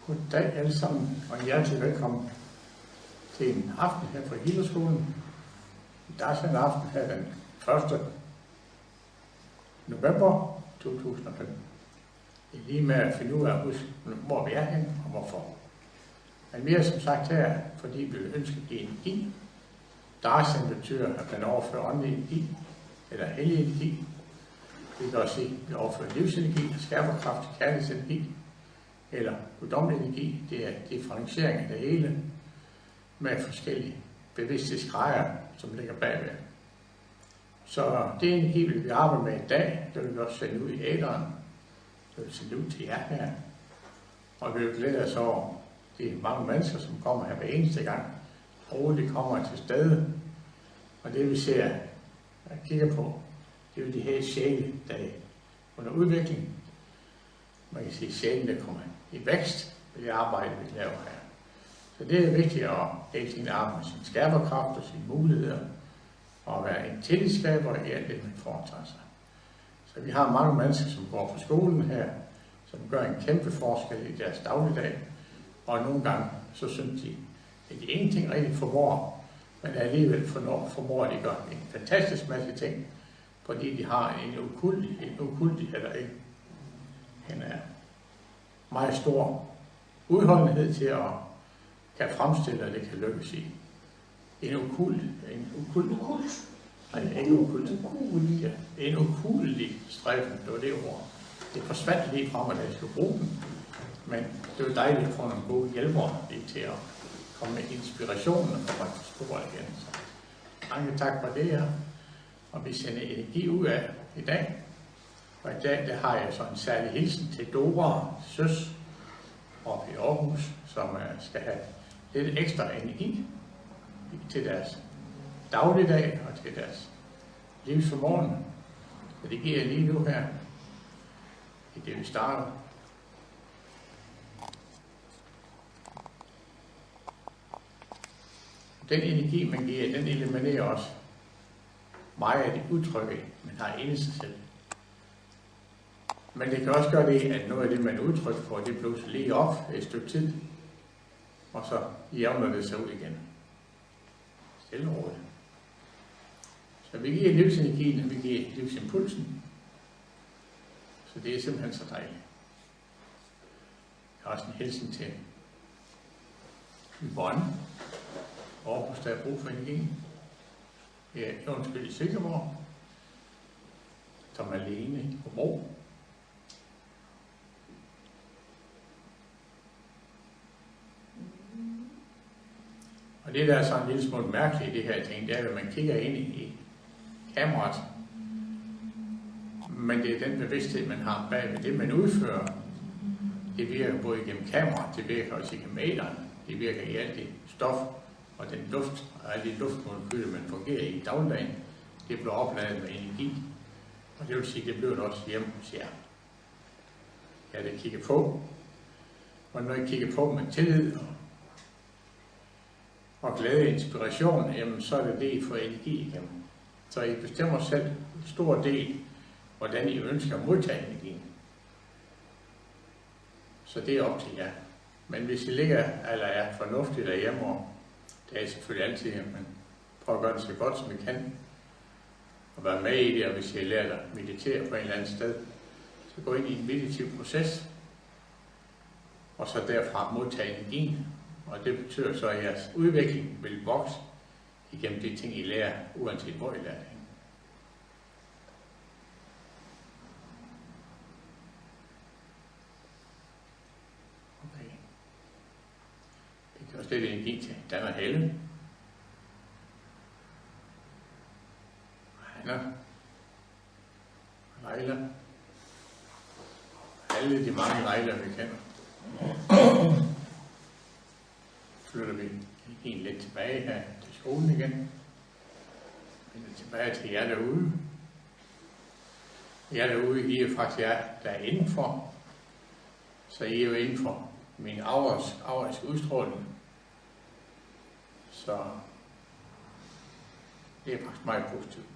Goddag alle sammen, og hjertelig velkommen til en aften her fra Healerskolen. Darshan aften her den 1. november 2015. Det er lige med at finde ud af, hvor vi er henne og hvorfor. Men vi er som sagt her, fordi vi ønsker at give energi. Darshan betyder, at man overfører åndelig energi, eller hellig energi. Vi kan også sige, at vi overfører livsenergi, skaberkraft, kærlighedsenergi, eller guddommelig energi. Det er differentiering af det hele med forskellige bevidsthedsgrader, som ligger bagved. Så det energi vil vi arbejde med i dag. Det vil vi også sende ud i æteren. Det vil sende ud til jer her. Og vi vil glæde os over de mange mennesker, som kommer her hver eneste gang. Roligt kommer til stede. Og det vi ser og kigger på, det er jo de her sjæle, der er under udvikling. Man kan sige, at sjælen der kommer i vækst ved det arbejde, vi laver her. Så det er vigtigt at hele tiden arbejde med sin skaberkraft og sine muligheder, og være en tillidsskaber i alt det, man foretager sig. Så vi har mange mennesker, som går på skolen her, som gør en kæmpe forskel i deres dagligdag, og nogle gange så synes de, at de ingenting rigtig formår, men alligevel formår de gør en fantastisk masse ting, fordi de har en ukuldig eller en meget stor udholdenhed til at kan fremstille, at det kan lykkes i. En ukuldelig stræben, det var det ord. Det forsvandt lige fra mig, da jeg skulle bruge den, men det var dejligt at få nogle gode hjælpere lige til at komme med inspirationen og komme på sporet igen. Så mange tak for det her, og vi sender energi ud af i dag. Og i dag der har jeg så en særlig hilsen til Dora Søs oppe i Aarhus, som skal have lidt ekstra energi til deres dagligdag og til deres livsformåen. Så det giver jeg lige nu her, i det vi starter. Den energi, man giver, den eliminerer også meget af det udtrykke, man har inde i sig selv. Men det kan også gøre det, at noget af det, man udtrykker for, det blusser lige op et stykke tid, og så jævner det sig ud igen. Stille og roligt. Så vi giver livsenergien, og vi giver livsimpulsen. Så det er simpelthen så dejligt. Jeg har også en hilsen til Yvonne, Aarhus, der er brug for energien. I Silkeborg. Tom Alene i Hobro. Og det der er sådan en lille smule mærkeligt i det her ting, det er, at man kigger ind i kameraet, men det er den bevidsthed, man har bag ved det, man udfører. Det virker både igennem kameraet, det virker også igennem æteren, det virker i alt det stof og den luft, og alle de luftmolekyler, man fungerer i dagligdagen, det bliver opladet med energi. Og det vil sige, det bliver det også hjemme hos jer. Jeg det kigger på, og når jeg kigger på med tillid og glæde og inspiration, jamen så er det det, I får energi igennem. Så I bestemmer selv en stor del, hvordan I ønsker at modtage energien. Så det er op til jer. Men hvis I ligger eller er fornuftigt derhjemme, og det er I selvfølgelig altid, men prøv at gøre det så godt som I kan, og være med i det, og hvis I lærer at meditere på en eller anden sted, så gå ind i en meditativ proces, og så derfra modtage energien. Og det betyder så, at jeres udvikling vil vokse igennem de ting, I lærer, uanset hvor I lærer det. Okay. Det kan også lidt energi til Dan og Helle. Anna. Leila. Alle de mange Leila, vi kender. Flytter vi energien lidt tilbage her til skolen igen. Vender tilbage til jer derude. Jer derude, I er faktisk jer, der er indenfor. Så I er jo indenfor min aurisk udstråling. Så det er faktisk meget positivt.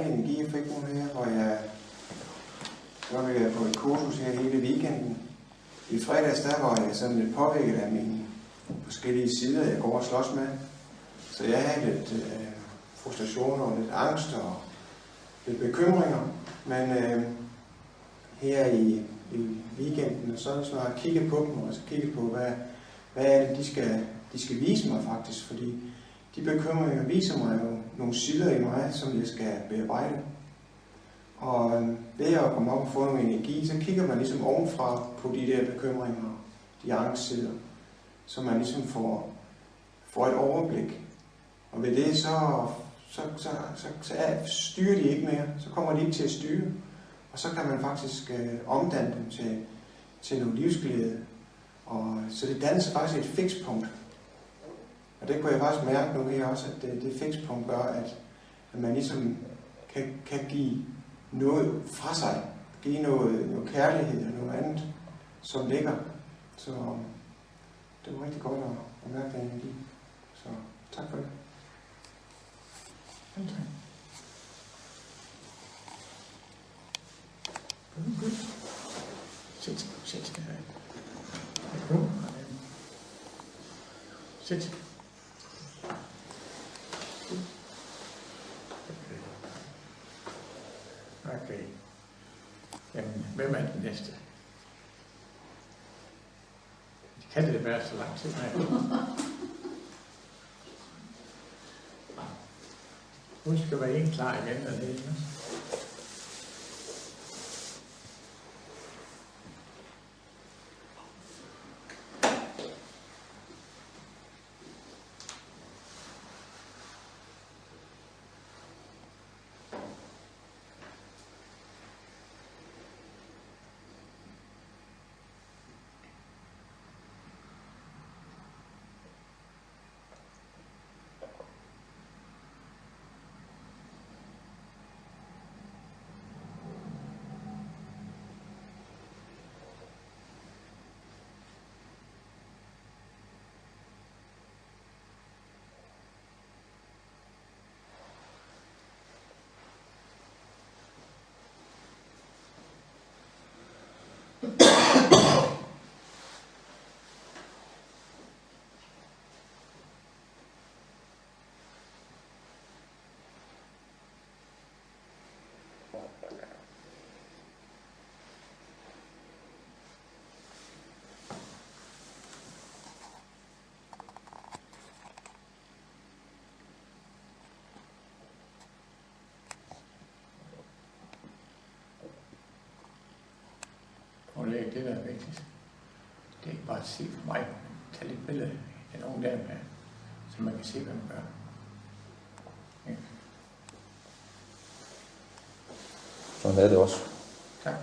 dejlig energi, jeg fik nu her, hvor jeg på et kursus her hele weekenden. I fredags, der var jeg sådan lidt påvirket af mine forskellige sider, jeg går og slås med. Så jeg havde lidt frustrationer og lidt angst og lidt bekymringer. Men her i weekenden, så er det snart at kigge på dem, og så kigge på, hvad er det, de skal vise mig faktisk. Fordi de bekymringer viser mig jo nogle sider i mig, som jeg skal bearbejde. Og ved at komme op og få noget energi, så kigger man ligesom ovenfra på de der bekymringer, de angstsider, så man ligesom får et overblik. Og ved det, så styrer de ikke mere, så kommer de ikke til at styre. Og så kan man faktisk omdanne dem til noget livsglæde. Og så det danner faktisk et fikspunkt. Og det kunne jeg faktisk mærke nu her også, at det fikspunkt gør, at man ligesom kan give noget fra sig. Give noget kærlighed og noget andet, som ligger. Så det var rigtig godt at mærke den energi. Så tak for det. Sæt. Sæt. Okay. Jamen, hvem er den næste? Kan det være så lang tid? Nej. Husk at være en klar igen, og det er det. Og det der er vigtigt. Det er ikke bare at se for mig, tage lidt billede af nogen der med, så man kan se, hvad man gør. Ja. Sådan er det også. Tak.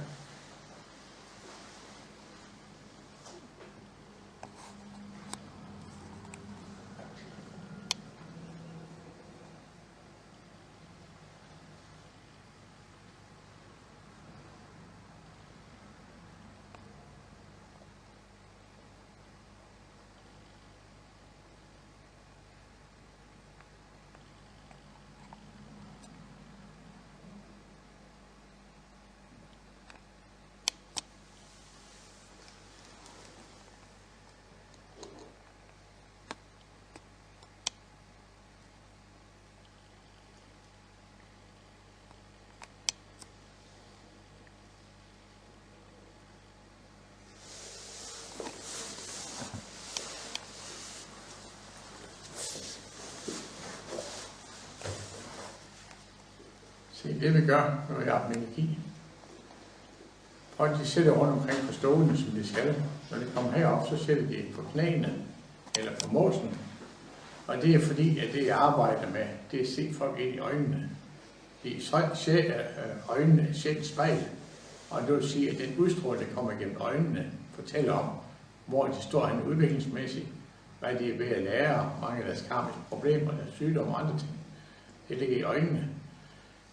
Se, det vi gør, når vi har med energi. Folk de sætter rundt omkring på stolene, som de skal. Når de kommer herop, så sætter de på knæene eller på måsen. Og det er fordi, at det jeg arbejder med, det er at se folk ind i øjnene. Øjnene er sjældent spejl. Og det vil sige, at den udstråling, der kommer igennem øjnene, fortæller om, hvor de står henne udviklingsmæssigt, hvad de er ved at lære, mange af deres karmiske problemer, deres sygdomme og andre ting. Det ligger i øjnene.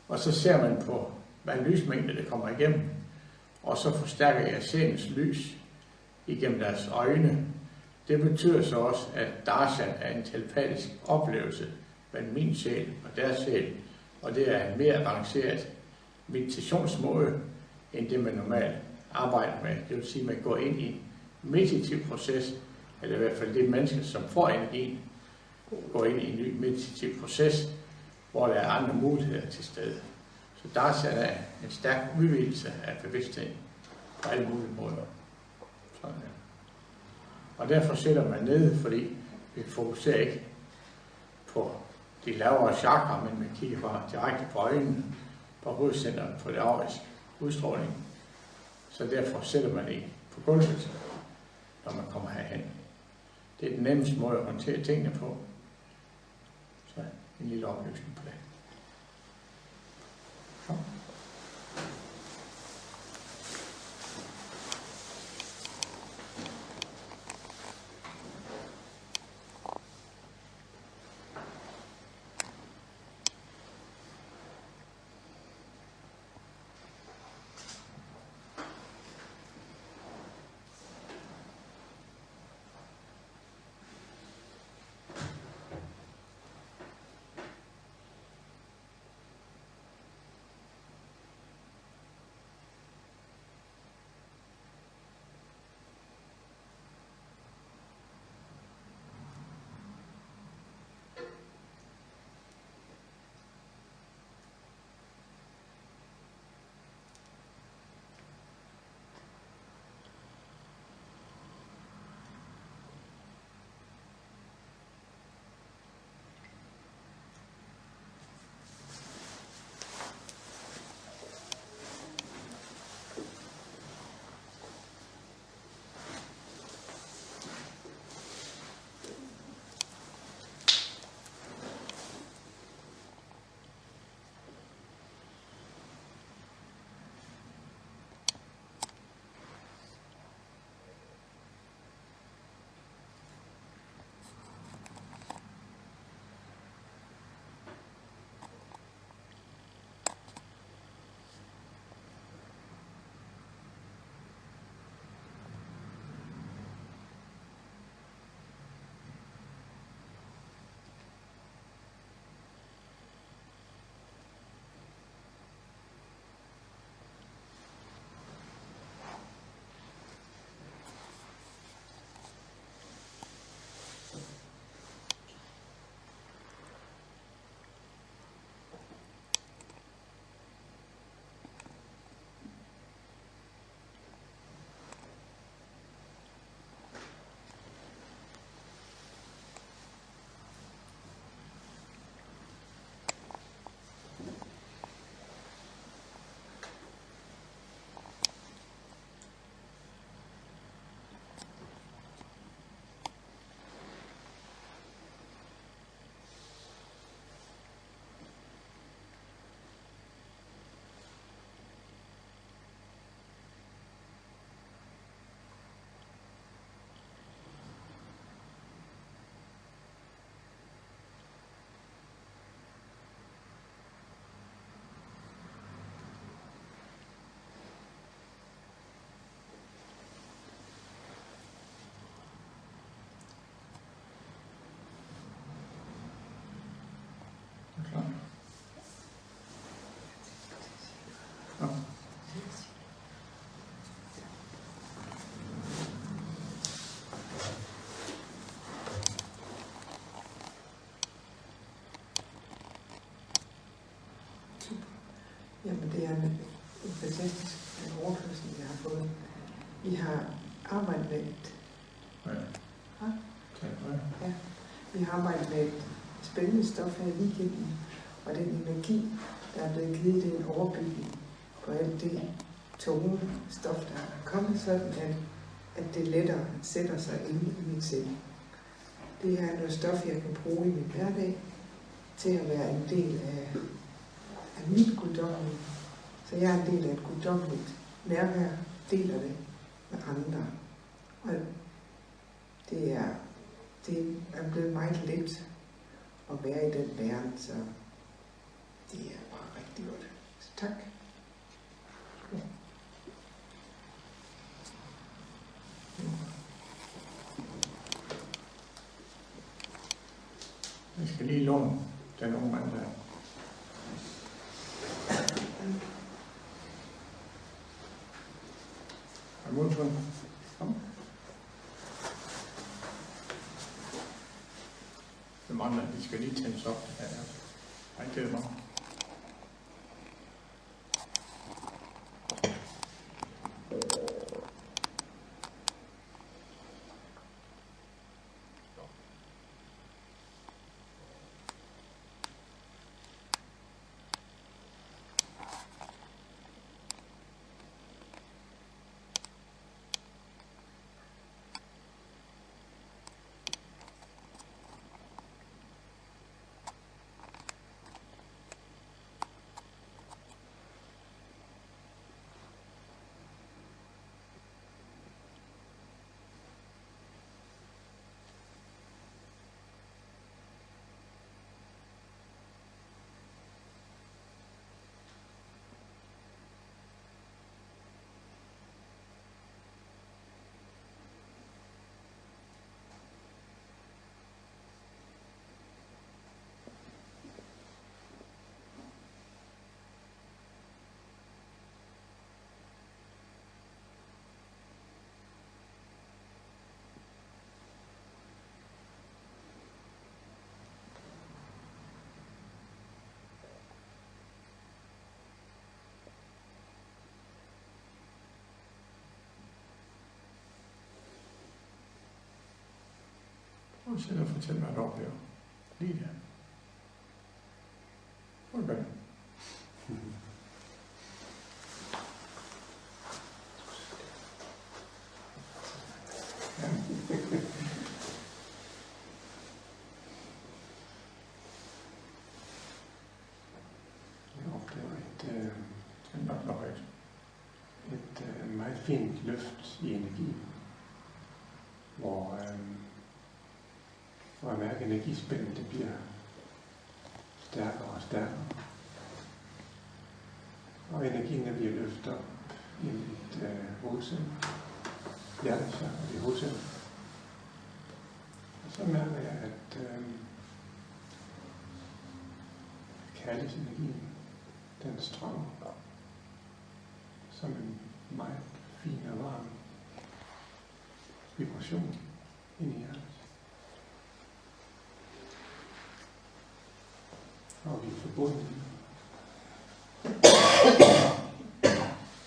Og så ser man på, hvad lysmængde der kommer igennem, og så forstærker jeg sjælens lys igennem deres øjne. Det betyder så også, at Darshan er en telepatisk oplevelse mellem min sjæl og deres sjæl, Og det er en mere avanceret meditationsmåde, end det man normalt arbejder med. Det vil sige, at man går ind i en meditativ proces, eller i hvert fald det menneske, som får energien, går ind i en ny meditativ proces, hvor der er andre muligheder til stede. Så Darshan er en stærk udvidelse af bevidsthed på alle mulige måder. Sådan der. Og derfor sætter man ned, fordi vi fokuserer ikke på de lavere chakra, men man kigger bare direkte på øjnene, på hovedcenteret, på det auriske udstråling. Så derfor sætter man ikke på gulvet, når man kommer herhen. Det er den nemmeste måde at håndtere tingene på. Så en lille oplysning på det. Ja. Jamen, det er en fantastisk overførsel, jeg har fået. I har arbejdet med et... Ja. Vi har arbejdet med et spændende stof her i weekenden, og den energi, der er blevet givet, det er en overbygning på alt det tunge stof, der er kommet, sådan at det lettere sætter sig inde i mit sind. Det er noget stof, jeg kan bruge i min hverdag til at være en del af mit guddommelige. Så jeg er en del af et guddommeligt nærvær, deler det med andre. Og det er blevet meget let at være i den verden, så det er bare rigtig godt. Så tak. Ja. Jeg skal lige låne den unge mand der. Simonsen. Kom. Det mangler, de skal lige tændes op. Ja, ja. Det er meget. Og så og fortæl mig, hvad du oplever. Lige der. Hvor er det? Ja. Jeg oplever et meget fint løft i energien, hvor jeg mærker, at energispændet det bliver stærkere og stærkere. Og energien bliver løftet op i mit hovedcelle, hjertechakra og det hovedcelle. Og så mærker jeg, at kærlighedsenergien, den strømmer som en meget fin og varm vibration ind i hjertet. Og vi er forbundet.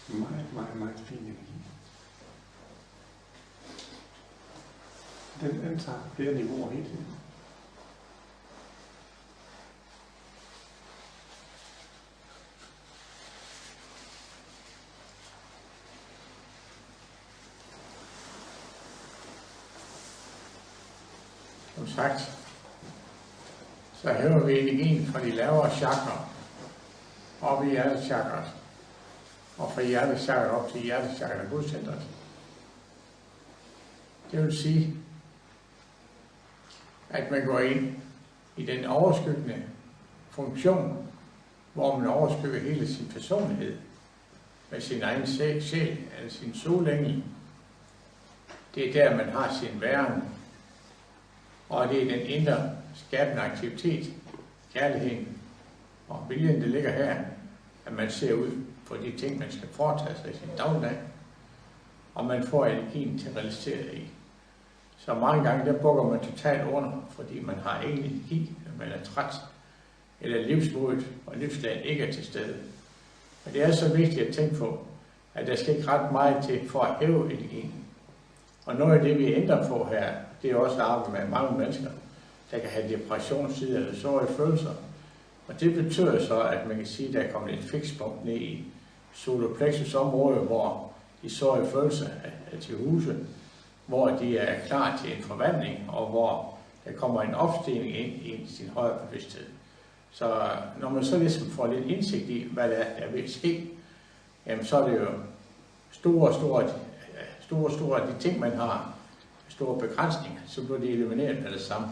Meget, meget, meget fin energi. Den antager flere niveauer hele tiden. Som sagt, så hæver vi energien fra de lavere chakra op i hjertechakrat, og fra hjertechakrat op til hjertechakrat og godcentret. Det vil sige, at man går ind i den overskyggende funktion, hvor man overskygger hele sin personlighed med sin egen sjæl eller sin solengel. Det er der, man har sin væren, og det er den indre skabende aktivitet, kærligheden og viljen, der ligger her, at man ser ud for de ting, man skal foretage sig i sin dagligdag, og man får energien til at realisere i. Så mange gange, der bukker man totalt under, fordi man har ingen energi, man er træt, eller livsmodet og livsdagen ikke er til stede. Men det er så vigtigt at tænke på, at der skal ikke ret meget til for at hæve energien. Og noget af det, vi ændrer på her, det er også at arbejde med mange mennesker, der kan have depressionssider eller sårige følelser. Og det betyder så, at man kan sige, at der er kommet et fikspunkt ned i solarplexus område, hvor de sårige følelser er til huse, hvor de er klar til en forvandling, og hvor der kommer en opstigning ind i sin højere bevidsthed. Så når man så ligesom får lidt indsigt i, hvad der er ved at ske, jamen så er det jo store af de ting, man har, store begrænsninger, så bliver det elimineret med det samme.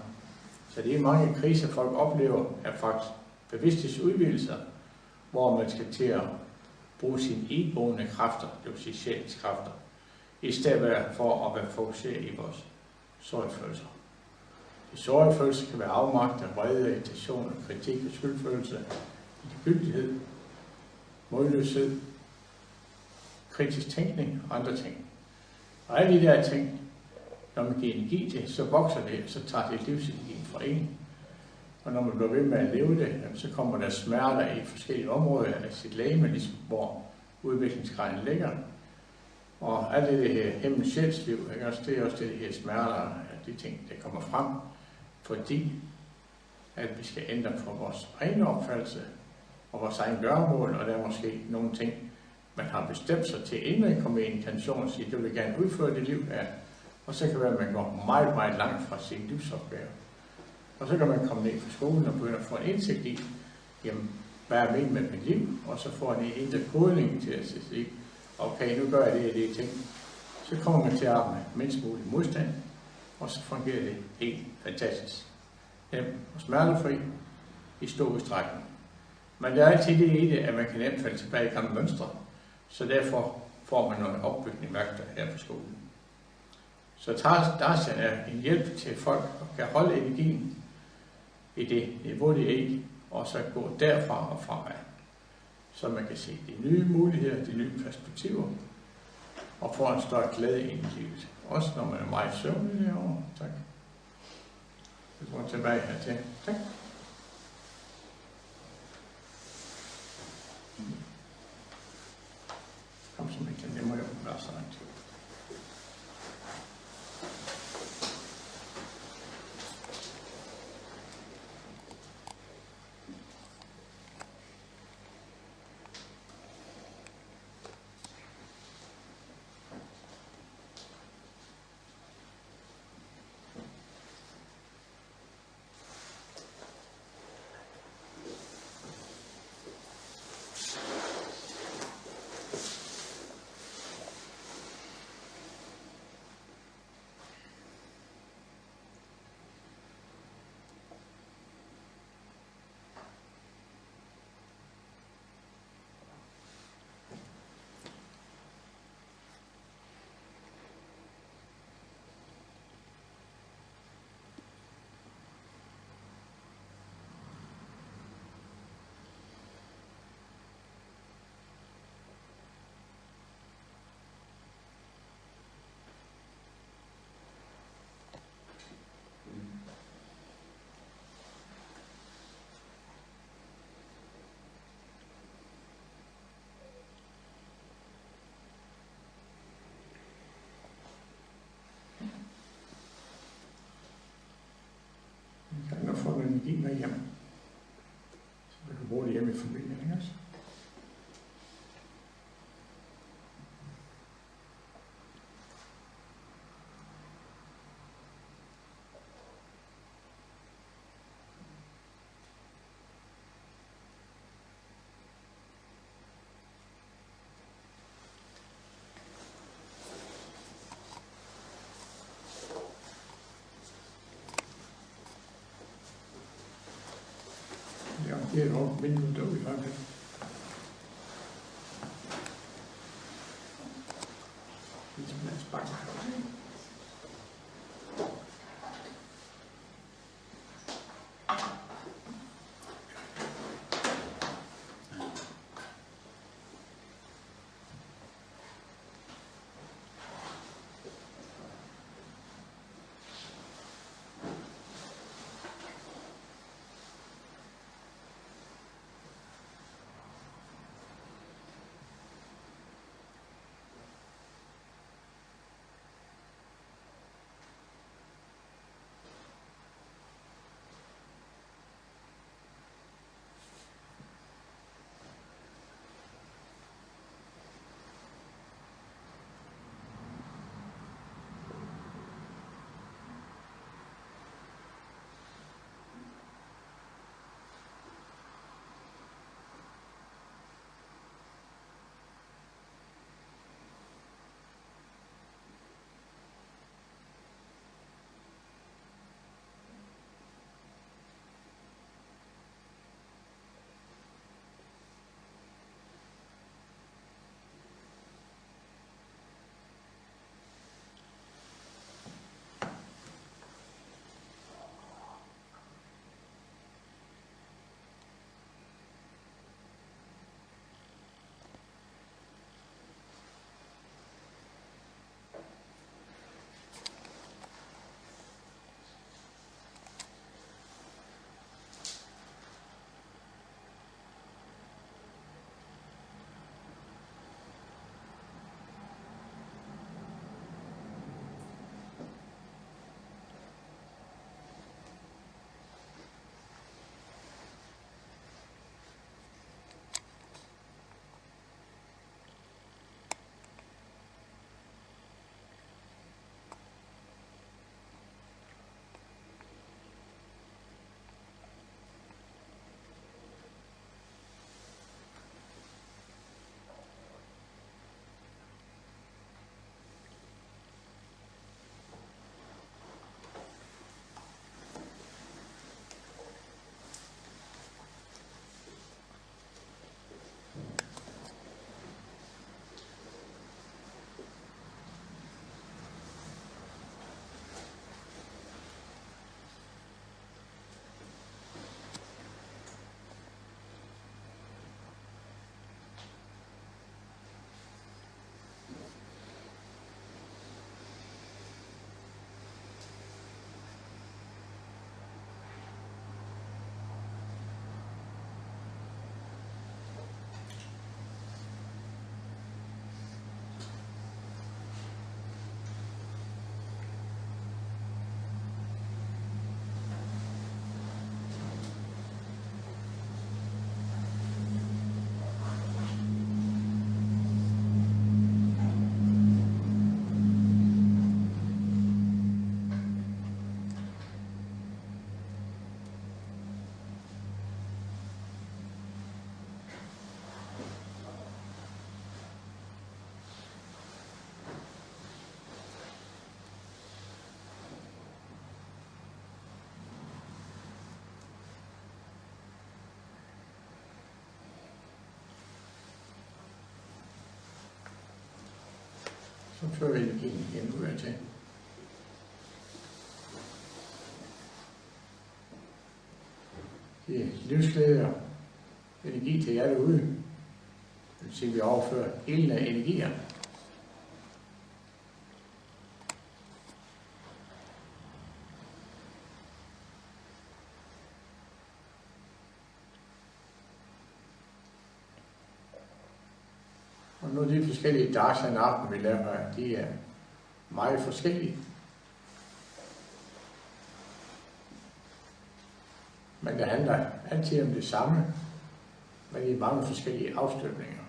Så det er mange kriser, folk oplever, er faktisk bevidsthedsudvidelser, hvor man skal til at bruge sine iboende kræfter, det vil sige sjælens kræfter, i stedet for at være fokuseret i vores sorgfølelser. De sorgfølelser kan være afmagt, vrede, irritation, kritik og skyldfølelse, ligegyldighed, modløshed, kritisk tænkning og andre ting. Og alle de der ting, når man giver energi til, så vokser det, og så tager det livsenergien fra en. Og når man bliver ved med at leve det, så kommer der smerter i forskellige områder af sit legeme, ligesom hvor udviklingsgraden ligger. Og alt det her hemmelig sjælsliv, det er også det her smerter, de ting, der kommer frem, fordi at vi skal ændre på vores egen opfattelse og vores egen gøremål, og der er måske nogle ting, man har bestemt sig til, inden man kommer i en intention og siger, at du vil gerne udføre det liv her, og så kan det være, at man går meget, meget langt fra sin livsopgave. Og så kan man komme ned fra skolen og begynde at få en indsigt i, jamen, hvad er meningen med mit liv, og så får en indre kodning til at sige, okay, nu gør jeg det og det ting. Så kommer man til at arbejde med mindst mulig modstand, og så fungerer det helt fantastisk. Nemt og smertefri i stor udstrækning. Men der er altid det i det, at man kan nemt falde tilbage i gamle mønstre, så derfor får man noget opbygning værktøj her på skolen. Så Darshan er en hjælp til folk, der kan holde energien i det niveau, de er i, og så gå derfra og fremad. Så man kan se de nye muligheder, de nye perspektiver, og få en større glæde i livet. Også når man er meget søvnig derovre. Tak. Vi går tilbage hertil. Tak. Kom så ikke, det må jo være så langt. Kan du få noget energi med hjem, så du kan bruge det hjemme i familien, ikke også? Det er jo vinduet derude i øjeblikket. Ligesom lad os bakke. Så fører vi energien igen ud af til. Det er livsglæde og energi til jer derude. Det vil sige, at vi overfører hele energier. Og nu de forskellige Darshan aften, vi laver her, de er meget forskellige. Men det handler altid om det samme, men i mange forskellige afstøbninger.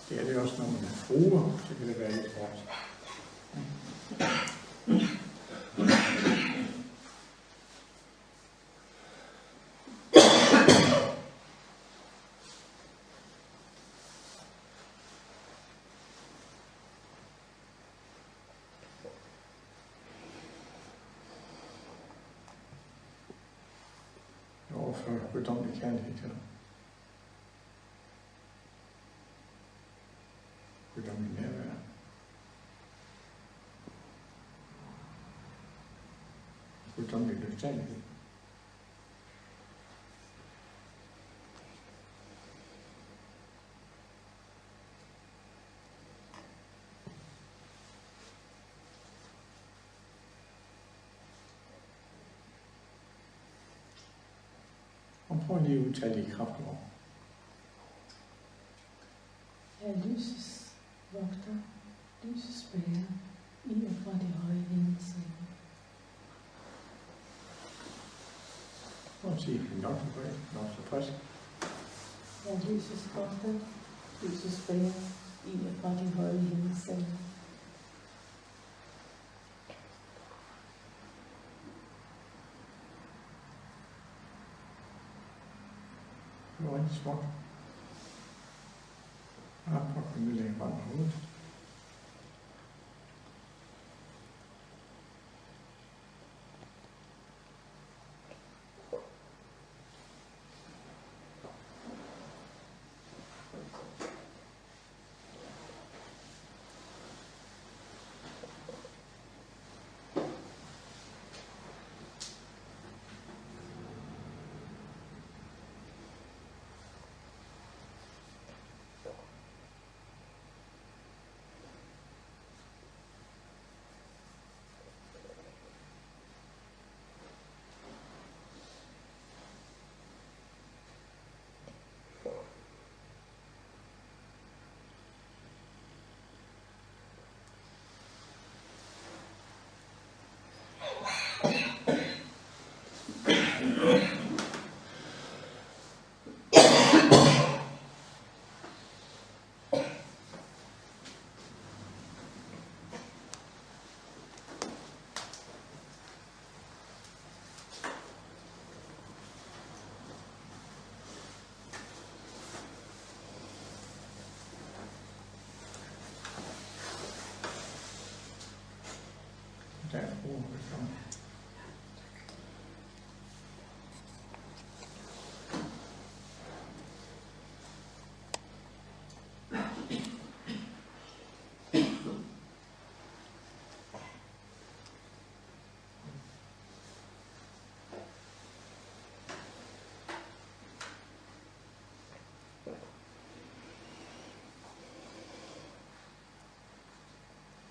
Det er det også, når man bruger, så kan det være lidt hårdt. Overfor guddommelig kærlighed til dig. Guddommelig nærvær. Guddommelig lyksalighed. Og prøv lige at udtale det i kraftord. Jeg lyses vogter, lyses bærer, i og fra det høje himmelsen. Prøv at sige nok så højt, nok så frisk. Jeg lyses vogter, lyses bærer, i og fra det høje himmelsen. Det var rigtig smukt. Ja, prøv at komme lidt længere frem på hovedet. Der er ro, velkommen.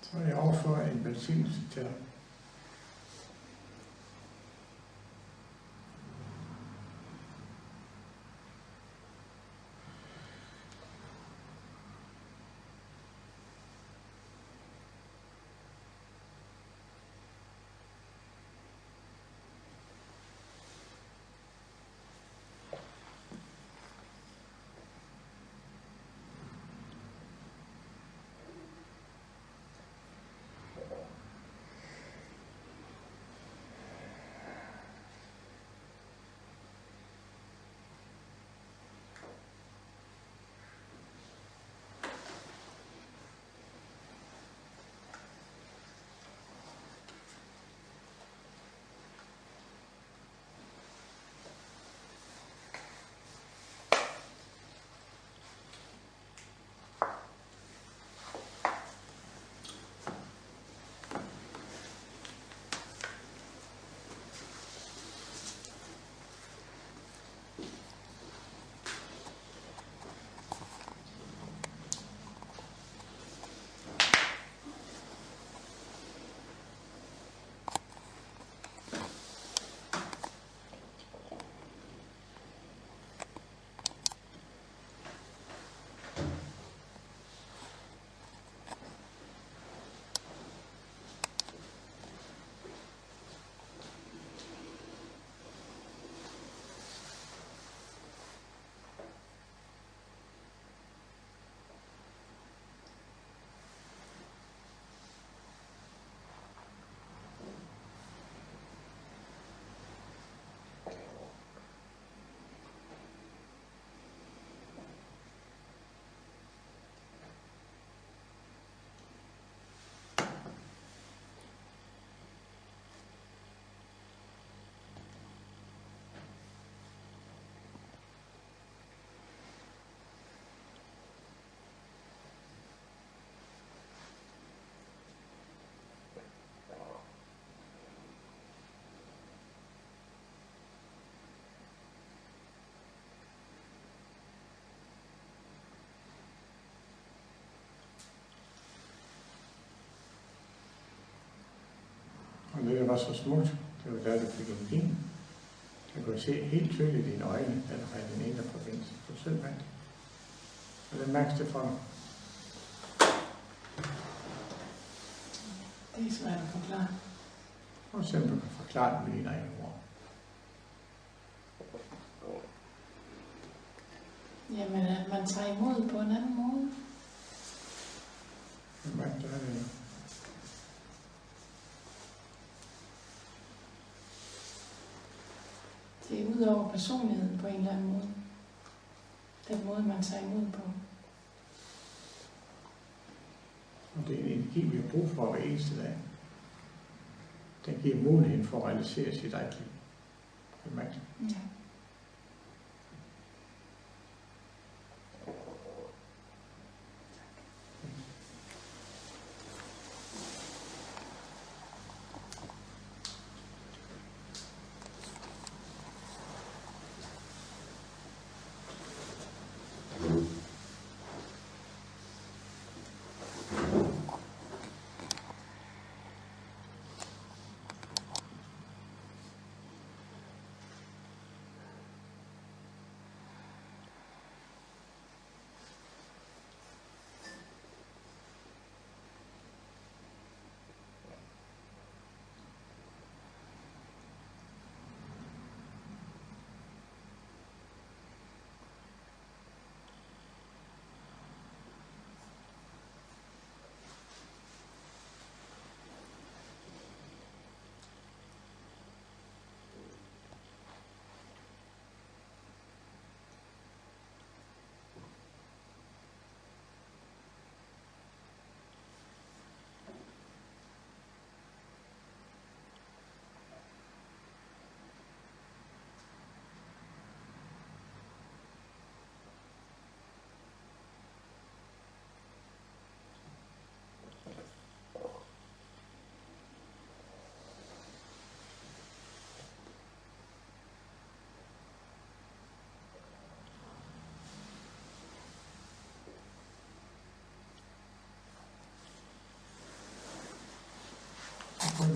Så jeg overfører en velsignelse til dig. var så smukt. Det var der, du fik energien. Jeg kunne se helt tydeligt i dine øjne, at du havde den indre forbindelse. Du selv vandt. Og det mærkes det for dig. Det er svært at forklare. Og simpelthen kan forklare det med dine egne ord. Jamen, at man tager imod på en anden måde. Hvad er det? Det er ud over personligheden på en eller anden måde. Den måde, man tager imod på. Og det er en energi, vi har brug for hver eneste dag. Den giver muligheden for at realisere sit eget liv. Ja.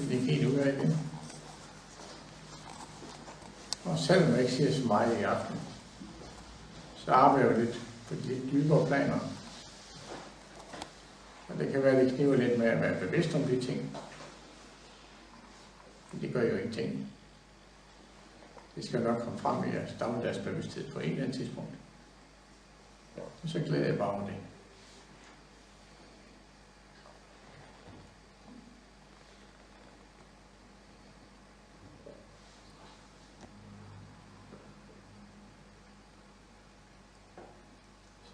Det er helt ud af det. Og selvom jeg ikke siger så meget i aften, så arbejder jeg lidt på de lidt dybere planer. Og det kan være, at det kniver lidt med at være bevidst om de ting. Men det gør jo ingenting. Det skal nok komme frem i jeres dagligdags bevidsthed på en eller anden tidspunkt. Og så glæder jeg bare over det.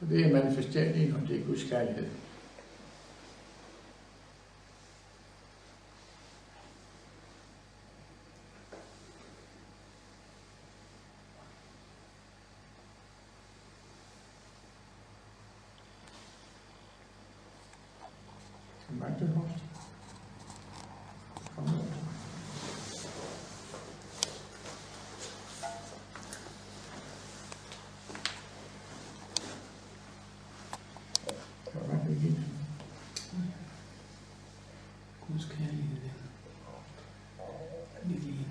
Så det er manifestering, og det er Guds kærlighed. Kan du mærke det godt? Kom nu. Guds kærlighed. Lille.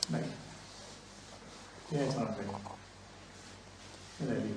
Nej. Det er jeg træt af. Den er lige.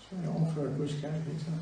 Så jeg overfører Guds kærlighed til dig.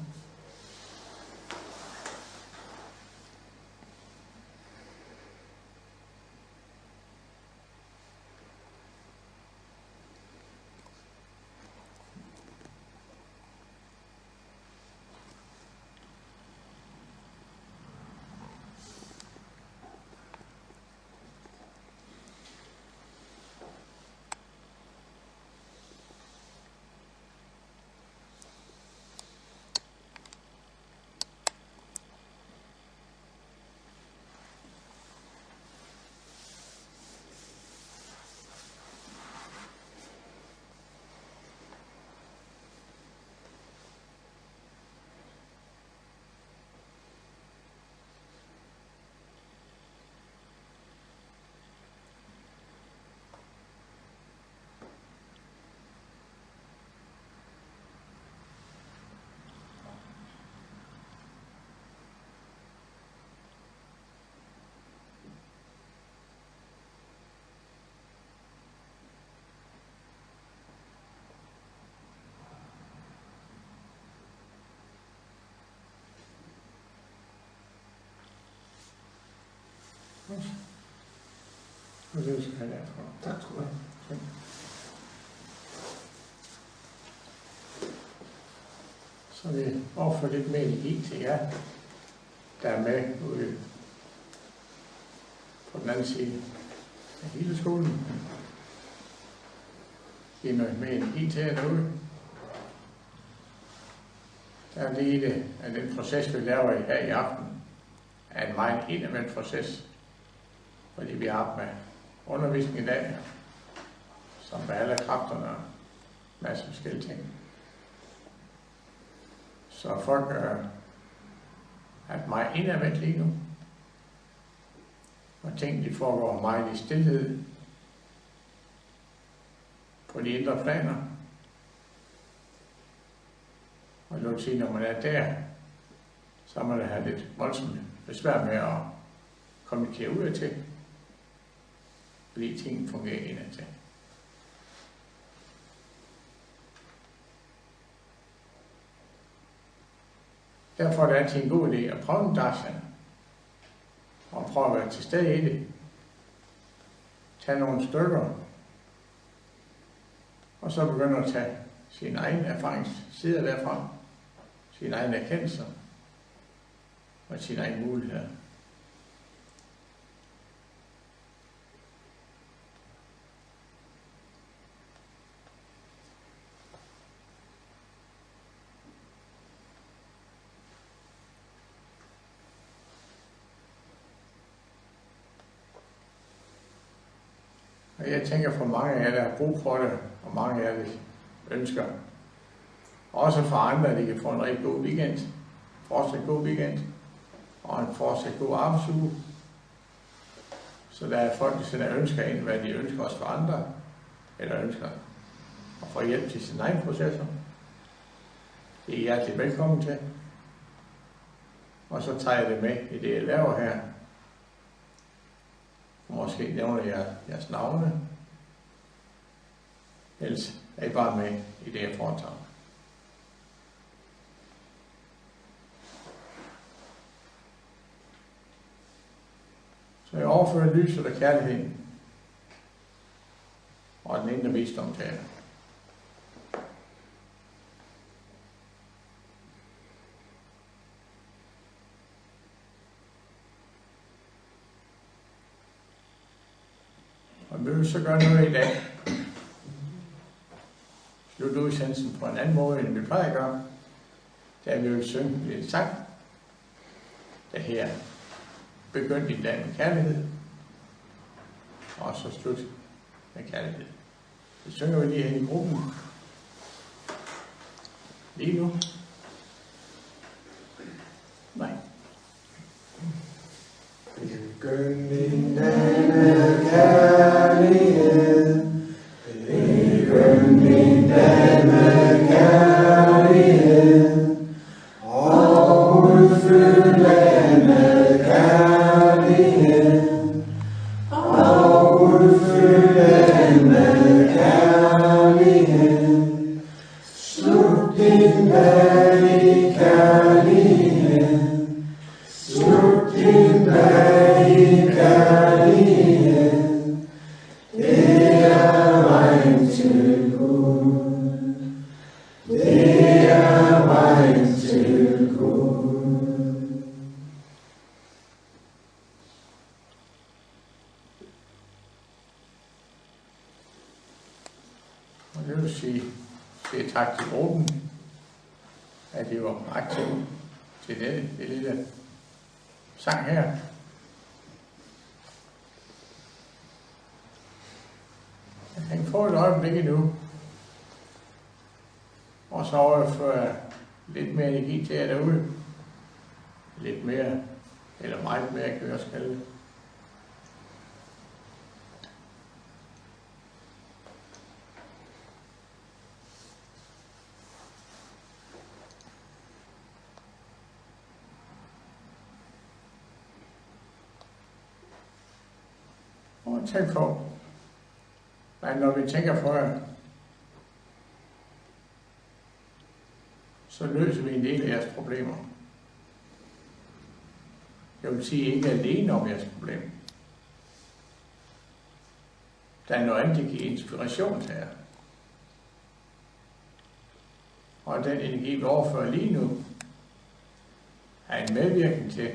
Og det skal jeg derfor. Tak skal du have. Så vi overfører lidt mere energi til jer, der er med ude på den anden side af Healerskolen. Giv noget mere energi til jer derude. Der er lige af den proces, vi laver her i aften, er en meget indadvendt proces, fordi vi har haft med undervisning i dag, som med alle kræfterne og masser af forskellige ting. Så folk er meget indadvendt lige nu, og tingene de foregår meget i stilhed på de indre planer. Og det vil sige, når man er der, så må man have lidt voldsomt besvær med at kommunikere ud af til, fordi tingene fungerer indad til. Derfor er det altid en god idé at prøve en Darshan, og prøve at være til stede i det. Tag nogle stykker, og så begynde at tage sine egne erfaringssider derfra, sine egne erkendelser og sine egne muligheder. Og jeg tænker for mange af jer, der har brug for det, og mange af jer, der ønsker, også for andre, at de kan få en rigtig god weekend, fortsat god weekend, og en fortsat god arbejdsuge. Så der er folk, der sender ønsker ind, hvad de ønsker også for andre, eller ønsker at få hjælp til sine egne processer. Det er hjertelig velkommen til. Og så tager jeg det med i det, jeg laver her. Måske nævner jeg jeres navne. Ellers er I bare med i det, jeg foretager. Så jeg overfører lyset og kærligheden og den indre visdom til jer. Og vi vil så gøre noget i dag. Slut udsendelsen på en anden måde, end vi plejer at gøre. Der vi vil synge lidt sang. Der her begyndte i dag med kærlighed. Og så slut med kærlighed. Det synger vi lige hen i gruppen. Lige nu. Nej. Begynd din dag med kærlighed. Begynd din dag med kærlighed. Og udfyld dagen med kærlighed. Og udfyld dagen med kærlighed. Slut din dag i kærlighed. Slut din dag i kærlighed. Det er vejen til Gud. Det er vejen til Gud. Og det vil sige tak til gruppen, at I var aktive til det lille sang her. Jeg kan få et øjeblik endnu, og så overføre lidt mere energi til jer derude. Lidt mere, eller meget mere, kan jeg også kalde det. Og tænk på, at når vi tænker for jer, så løser vi en del af jeres problemer. Jeg vil sige, ikke alene om jeres problem, Der er noget andet, der giver inspiration til jer. Og den energi, vi overfører lige nu, er en medvirkning til,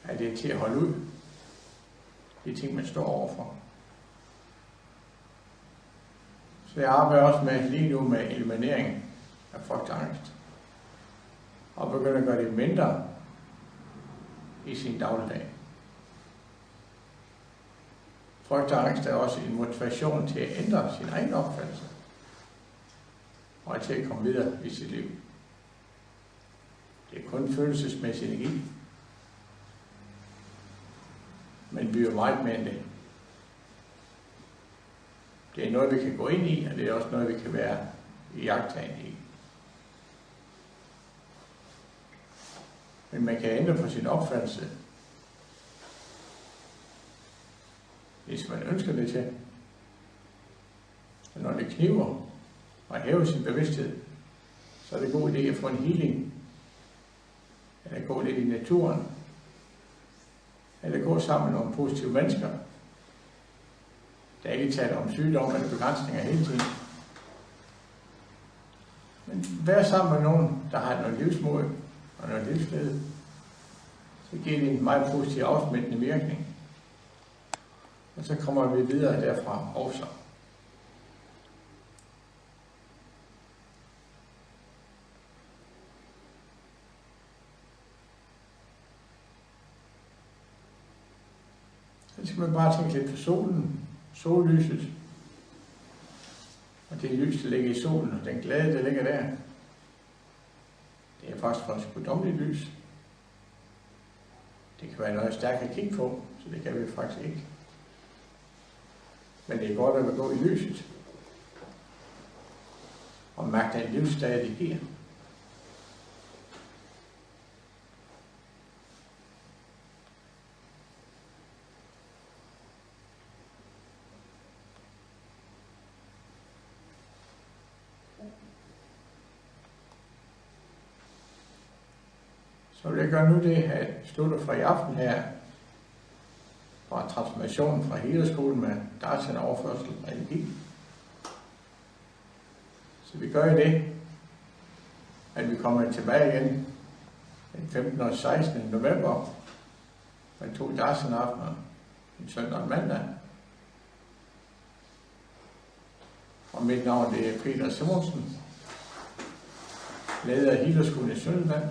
at det er til at holde ud. De ting, man står overfor. Så jeg arbejder også med lige nu med eliminering af frygt og angst. Og begynder at gøre det mindre i sin dagligdag. Frygt og angst er også en motivation til at ændre sin egen opfattelse. Og til at komme videre i sit liv. Det er kun følelsesmæssig energi. Men vi er jo meget mere end det. Det er noget, vi kan gå ind i, og det er også noget, vi kan være iagttagende i. Men man kan ændre på sin opfattelse, hvis man ønsker det til. Og når det kniver og hæve sin bevidsthed, så er det god idé at få en healing. Eller gå lidt i naturen. Eller gå sammen med nogle positive mennesker. Der er ikke tale om sygdom eller begrænsninger hele tiden. Men vær sammen med nogen, der har noget livsmod og noget livsglæde. Så giver det en meget positiv afsmittende virkning. Og så kommer vi videre derfra også. Så skal man bare tænke lidt på solen, sollyset, og det lys, der ligger i solen, og den glæde, der ligger der, det er faktisk for et guddommeligt lys. Det kan være noget stærkt at kigge på, så det kan vi faktisk ikke. Men det er godt at gå i lyset, og mærke den livsglæde, det giver. Så vil jeg gøre nu det, at slutte fra i aften her, fra transformationen fra Healerskolen med Darshan overførsel af energi. Så vi gør det, at vi kommer tilbage igen den 15. og 16. november med 2 Darshan-aftener, en søndag og en mandag. Og mit navn det er Simonsen, leder af Healerskolen i Sønderjylland.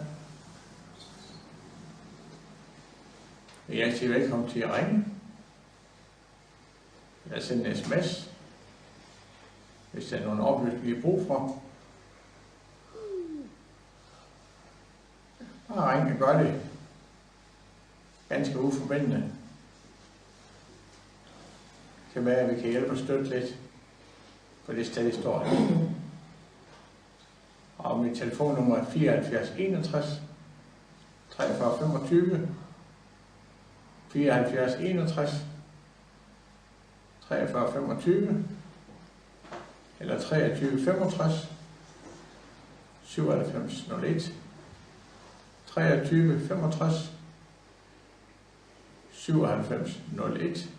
Jeg siger velkommen til at ringe, eller sende en sms, hvis der er nogle oplysninger, I har brug for. Bare ringe og gør det ganske uforbindende. Det kan være, at vi kan hjælpe og støtte lidt på det sted, I står her. Og mit telefonnummer er 74 61 43 25. 74 61 43 25 eller 23 65 97 01 23 65 97 01.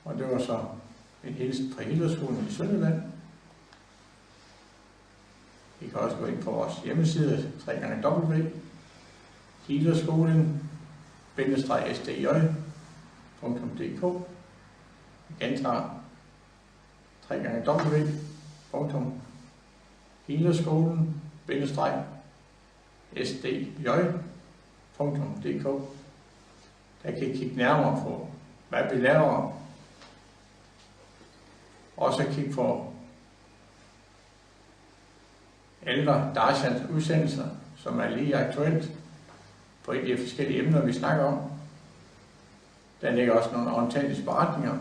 Og det var så en hilsen fra Healerskolen i Sønderjylland. I kan også gå ind på vores hjemmeside www.healerskolen-sdj.dk. Jeg gentager www.healerskolen-sdj.dk. Der kan I kigge nærmere på, hvad vi laver. Også kigge på ældre Darshans udsendelser, som er lige aktuelt på et af de forskellige emner, vi snakker om. Der ligger også nogle autentiske beretninger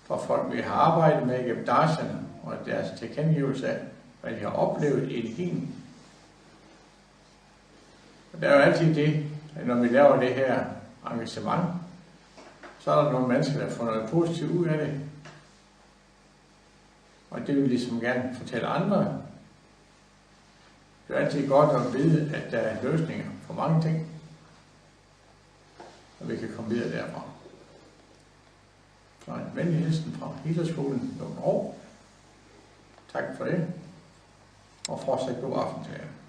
fra folk, vi har arbejdet med gennem Darshan, og deres tilkendegivelse af, hvad de har oplevet i energien. Og der er jo altid det, at når vi laver det her engagement, så er der nogle mennesker, der får noget positivt ud af det. Og det vil vi ligesom gerne fortælle andre. Det er altid godt at vide, at der er løsninger for mange ting. og vi kan komme videre derfra. Så en venlig hilsen fra Healerskolen nummer år. Tak for det, og fortsat god aften til jer.